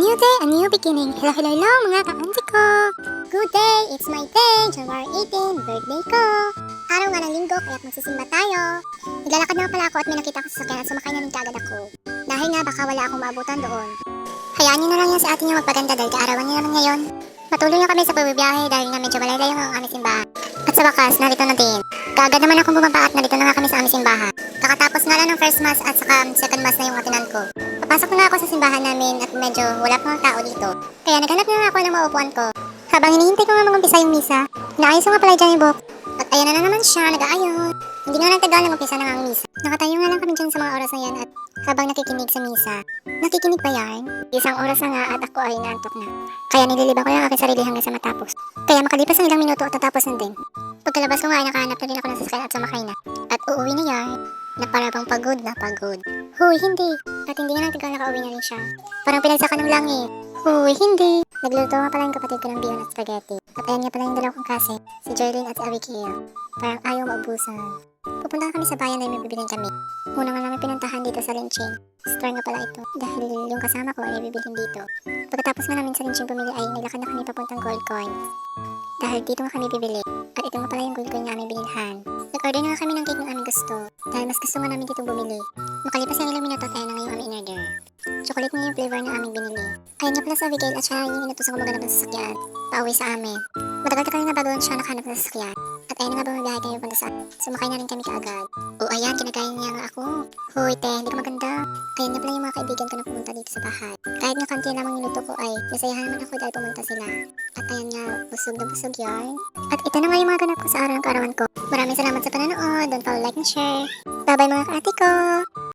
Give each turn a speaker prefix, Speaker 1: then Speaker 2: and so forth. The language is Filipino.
Speaker 1: new day, a new beginning. Hello, hello, hello mga ka-auntie ko. Good day, it's my day, January 18, birthday ko. Araw nga ng linggo, kaya magsisimba tayo. Naglalakad na pala ako at may nakita ko sa sasakyan at sumakay na rin kaagad ako. Dahil nga baka wala akong maabutan doon. Hayaan niyo na lang yan sa atin yung magpaganda dahil kaarawan niyo naman ngayon. Patuloy na kami sa pagbibiyahe dahil nga medyo malayo ang aming simbahan. At sa wakas, narito na din. Kaagad naman akong bumaba at narito na nga kami sa aming simbahan. Kakatapos nga lang ng first mass at saka second mass na yung atinan ko. Papasok na ako sa simbahan namin at medyo wala pang tao dito. Kaya naghanap na ako ng maupuan ko. Habang hinihintay ko nga mag-umpisa yung misa, naayos ko nga pala dyan yung book. At ayan na naman siya, nag-aayon. Hindi nga nagtagal na mag-umpisa na nga ang misa. Nakatayo nga lang kami dyan sa mga oras na yan at habang nakikinig sa misa. Nakikinig ba yan? Isang oras na nga at ako ay naantok na. Kaya nililiban ko yung aking sarili hanggang sa matapos. Kaya makalipas ang ilang minuto at natapos na din. Pagkalabas ko nga ay nakahanap na din ako ng sasakyan at sumakay na. At uuwi na yan. Na para bang pagod na pagod. Huy, hindi. At hindi nga nagtagal nakauwi na rin siya. Parang pinagsakan ng langit. Huy, hindi. Nagluto nga pala yung kapatid ko ng bihon at spaghetti. At ayan nga pala yung dalaw kong kasi, si Joylene at si Abigail. Parang ayaw maubusan. Pupunta kami sa bayan na may bibilin kami. Una nga namin pinuntahan dito sa Linching. Store nga pala ito dahil yung kasama ko ay may bibilin dito. Pagkatapos nga namin sa Linching bumili ay naglakad na kami papuntang Gold Coins. Dahil dito nga kami bibili. At ito nga pala yung gold coin na aming binilhan. Nag-order nga kami ng cake ng aming gusto. Dahil mas gusto nga namin dito bumili. Makalipas yung ilang minuto at ayan na nga yung aming in-order. Chocolate nga yung flavor na aming binili. Ayan nga pala sa Abigail at siya yung inutusan ko maghanap ng sasakyan. Pauwi sa amin. Matagal-tagal na bago siya nakahanap ng sasakyan. At ayun na nga bumibiyahe kayo punta sa sumakay na rin kami kaagad. O ayan, kinagaya niya nga ako. Hoy te, hindi ka maganda. Ayun na pala yung mga kaibigan ko na pumunta dito sa bahay. Kahit nga kanti lamang niluto ko ay nasayahan naman ako dahil pumunta sila. At ayan nga, busog na busog yarn. At ito na nga yung mga ganap ko sa araw ng kaarawan ko. Maraming salamat sa panonood. Don't follow, like, and share. Bye bye mga ka-ate ko!